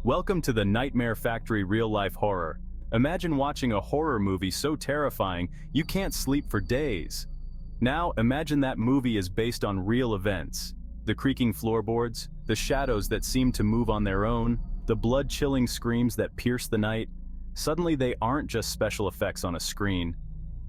Welcome to the Nightmare Factory real-life horror. Imagine watching a horror movie so terrifying you can't sleep for days. Now, imagine that movie is based on real events. The creaking floorboards, the shadows that seem to move on their own, the blood-chilling screams that pierce the night. Suddenly they aren't just special effects on a screen.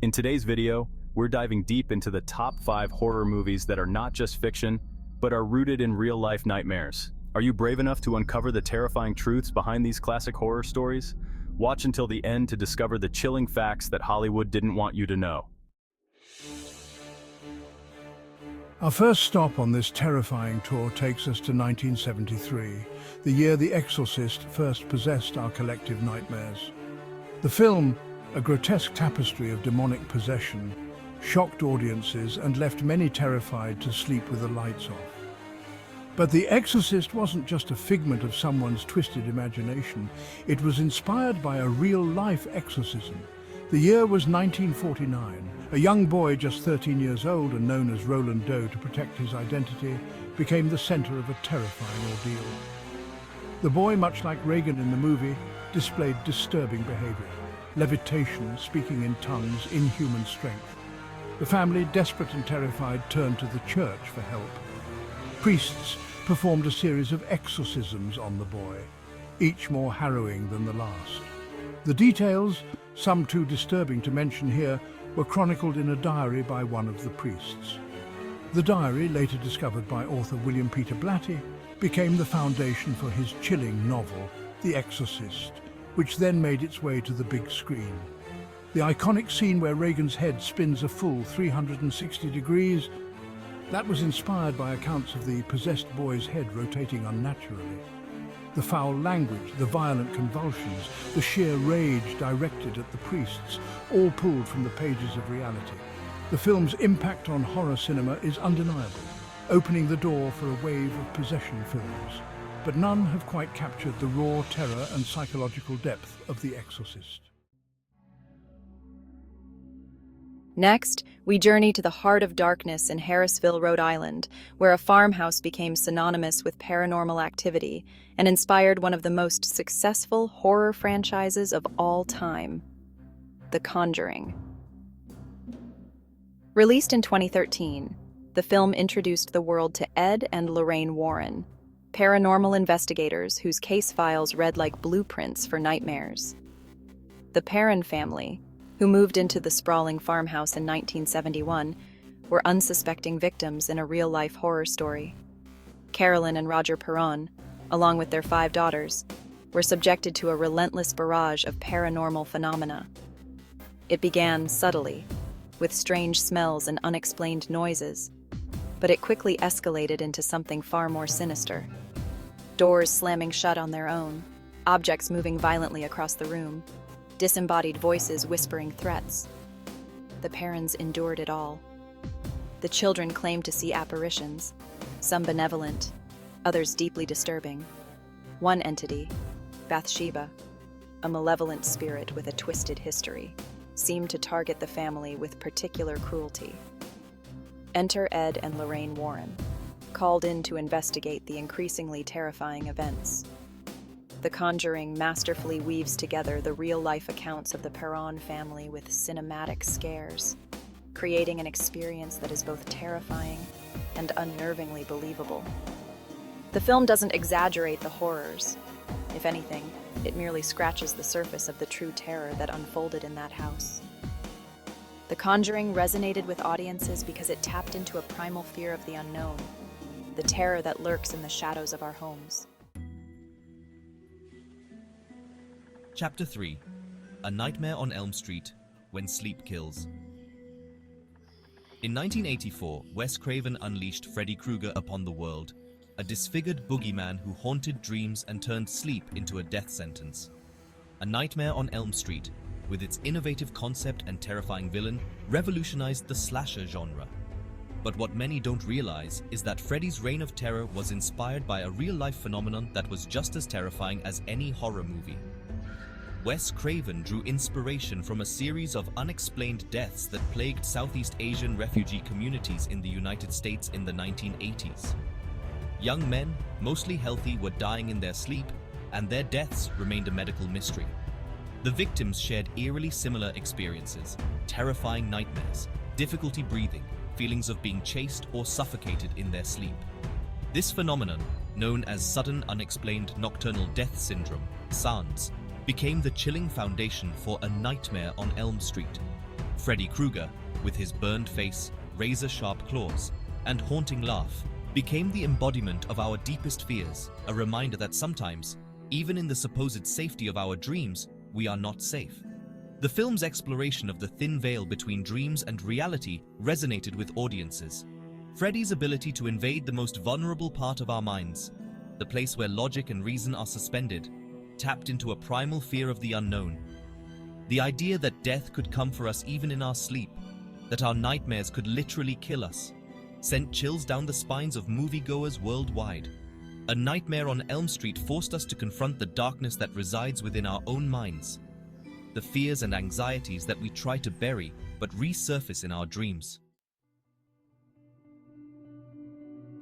In today's video, we're diving deep into the top 5 horror movies that are not just fiction, but are rooted in real-life nightmares. Are you brave enough to uncover the terrifying truths behind these classic horror stories? Watch until the end to discover the chilling facts that Hollywood didn't want you to know. Our first stop on this terrifying tour takes us to 1973, the year The Exorcist first possessed our collective nightmares. The film, a grotesque tapestry of demonic possession, shocked audiences and left many terrified to sleep with the lights off. But The Exorcist wasn't just a figment of someone's twisted imagination. It was inspired by a real-life exorcism. The year was 1949. A young boy just 13 years old and known as Roland Doe to protect his identity became the center of a terrifying ordeal. The boy, much like Reagan in the movie, displayed disturbing behavior. Levitation, speaking in tongues, inhuman strength. The family, desperate and terrified, turned to the church for help. Priests performed a series of exorcisms on the boy, each more harrowing than the last. The details, some too disturbing to mention here, were chronicled in a diary by one of the priests. The diary, later discovered by author William Peter Blatty, became the foundation for his chilling novel, The Exorcist, which then made its way to the big screen. The iconic scene where Reagan's head spins a full 360 degrees, that was inspired by accounts of the possessed boy's head rotating unnaturally. The foul language, the violent convulsions, the sheer rage directed at the priests, all pulled from the pages of reality. The film's impact on horror cinema is undeniable, opening the door for a wave of possession films. But none have quite captured the raw terror and psychological depth of The Exorcist. Next, we journey to the heart of darkness in Harrisville, Rhode Island, where a farmhouse became synonymous with paranormal activity and inspired one of the most successful horror franchises of all time, The Conjuring. Released in 2013, the film introduced the world to Ed and Lorraine Warren, paranormal investigators whose case files read like blueprints for nightmares. The Perron family, who moved into the sprawling farmhouse in 1971, were unsuspecting victims in a real-life horror story. Carolyn and Roger Perron, along with their 5 daughters, were subjected to a relentless barrage of paranormal phenomena. It began subtly, with strange smells and unexplained noises, but it quickly escalated into something far more sinister. Doors slamming shut on their own, objects moving violently across the room, disembodied voices whispering threats. The parents endured it all. The children claimed to see apparitions, some benevolent, others deeply disturbing. One entity, Bathsheba, a malevolent spirit with a twisted history, seemed to target the family with particular cruelty. Enter Ed and Lorraine Warren, called in to investigate the increasingly terrifying events. The Conjuring masterfully weaves together the real-life accounts of the Perron family with cinematic scares, creating an experience that is both terrifying and unnervingly believable. The film doesn't exaggerate the horrors. If anything, it merely scratches the surface of the true terror that unfolded in that house. The Conjuring resonated with audiences because it tapped into a primal fear of the unknown, the terror that lurks in the shadows of our homes. Chapter 3: A Nightmare on Elm Street, When Sleep Kills. In 1984, Wes Craven unleashed Freddy Krueger upon the world, a disfigured boogeyman who haunted dreams and turned sleep into a death sentence. A Nightmare on Elm Street, with its innovative concept and terrifying villain, revolutionized the slasher genre. But what many don't realize is that Freddy's reign of terror was inspired by a real-life phenomenon that was just as terrifying as any horror movie. Wes Craven drew inspiration from a series of unexplained deaths that plagued Southeast Asian refugee communities in the United States in the 1980s. Young men, mostly healthy, were dying in their sleep, and their deaths remained a medical mystery. The victims shared eerily similar experiences, terrifying nightmares, difficulty breathing, feelings of being chased or suffocated in their sleep. This phenomenon, known as sudden unexplained nocturnal death syndrome, SUNDS, became the chilling foundation for A Nightmare on Elm Street. Freddy Krueger, with his burned face, razor-sharp claws, and haunting laugh, became the embodiment of our deepest fears, a reminder that sometimes, even in the supposed safety of our dreams, we are not safe. The film's exploration of the thin veil between dreams and reality resonated with audiences. Freddy's ability to invade the most vulnerable part of our minds, the place where logic and reason are suspended, tapped into a primal fear of the unknown. The idea that death could come for us even in our sleep, that our nightmares could literally kill us, sent chills down the spines of moviegoers worldwide. A Nightmare on Elm Street forced us to confront the darkness that resides within our own minds, the fears and anxieties that we try to bury but resurface in our dreams.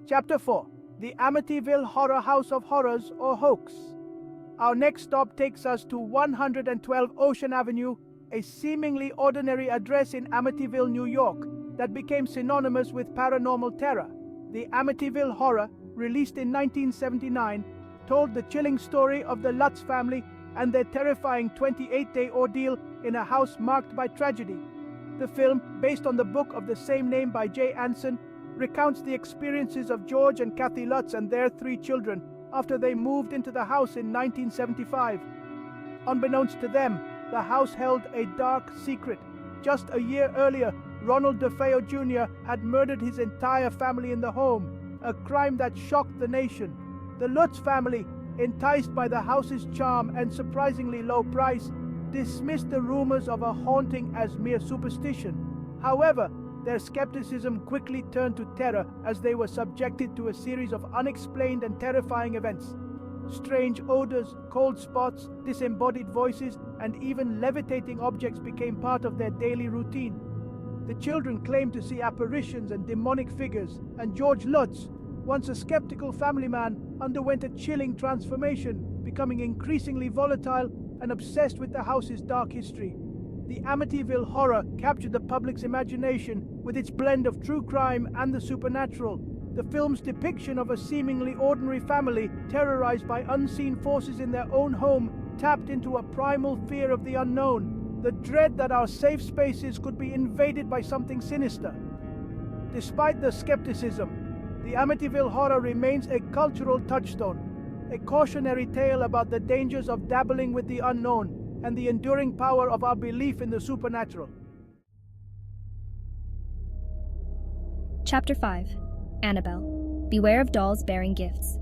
Chapter 4. The Amityville Horror House of Horrors, or Hoax. Our next stop takes us to 112 Ocean Avenue, a seemingly ordinary address in Amityville, New York, that became synonymous with paranormal terror. The Amityville Horror, released in 1979, told the chilling story of the Lutz family and their terrifying 28-day ordeal in a house marked by tragedy. The film, based on the book of the same name by Jay Anson, recounts the experiences of George and Kathy Lutz and their 3 children after they moved into the house in 1975. Unbeknownst to them, the house held a dark secret. Just a year earlier, Ronald DeFeo Jr. had murdered his entire family in the home, a crime that shocked the nation. The Lutz family, enticed by the house's charm and surprisingly low price, dismissed the rumors of a haunting as mere superstition. However, their skepticism quickly turned to terror as they were subjected to a series of unexplained and terrifying events. Strange odors, cold spots, disembodied voices, and even levitating objects became part of their daily routine. The children claimed to see apparitions and demonic figures, and George Lutz, once a skeptical family man, underwent a chilling transformation, becoming increasingly volatile and obsessed with the house's dark history. The Amityville Horror captured the public's imagination with its blend of true crime and the supernatural. The film's depiction of a seemingly ordinary family terrorized by unseen forces in their own home tapped into a primal fear of the unknown, the dread that our safe spaces could be invaded by something sinister. Despite the skepticism, the Amityville Horror remains a cultural touchstone, a cautionary tale about the dangers of dabbling with the unknown and the enduring power of our belief in the supernatural. Chapter 5. Annabelle. Beware of dolls bearing gifts.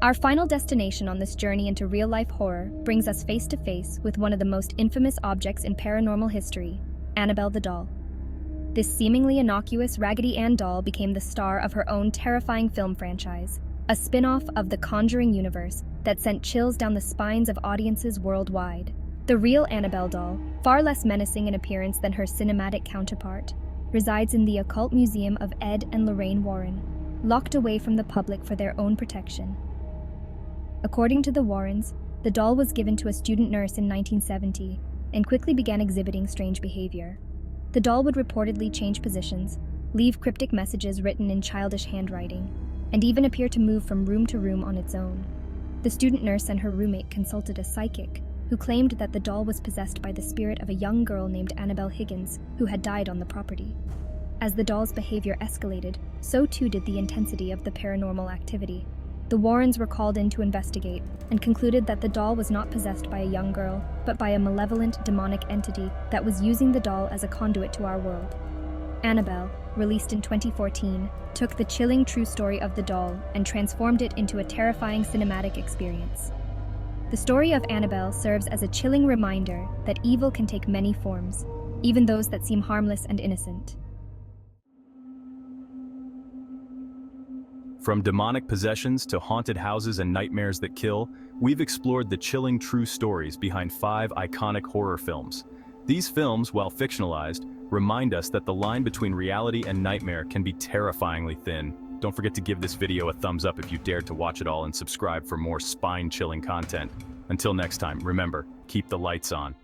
Our final destination on this journey into real-life horror brings us face to face with one of the most infamous objects in paranormal history, Annabelle the doll. This seemingly innocuous Raggedy Ann doll became the star of her own terrifying film franchise, a spin-off of the Conjuring universe that sent chills down the spines of audiences worldwide. The real Annabelle doll, far less menacing in appearance than her cinematic counterpart, resides in the occult museum of Ed and Lorraine Warren, locked away from the public for their own protection. According to the Warrens, the doll was given to a student nurse in 1970 and quickly began exhibiting strange behavior. The doll would reportedly change positions, leave cryptic messages written in childish handwriting, and even appear to move from room to room on its own. The student nurse and her roommate consulted a psychic, who claimed that the doll was possessed by the spirit of a young girl named Annabelle Higgins, who had died on the property. As the doll's behavior escalated, so too did the intensity of the paranormal activity. The Warrens were called in to investigate and concluded that the doll was not possessed by a young girl, but by a malevolent, demonic entity that was using the doll as a conduit to our world. Annabelle, released in 2014, took the chilling true story of the doll and transformed it into a terrifying cinematic experience. The story of Annabelle serves as a chilling reminder that evil can take many forms, even those that seem harmless and innocent. From demonic possessions to haunted houses and nightmares that kill, we've explored the chilling true stories behind 5 iconic horror films. These films, while fictionalized, remind us that the line between reality and nightmare can be terrifyingly thin. Don't forget to give this video a thumbs up if you dared to watch it all and subscribe for more spine-chilling content. Until next time, remember, keep the lights on.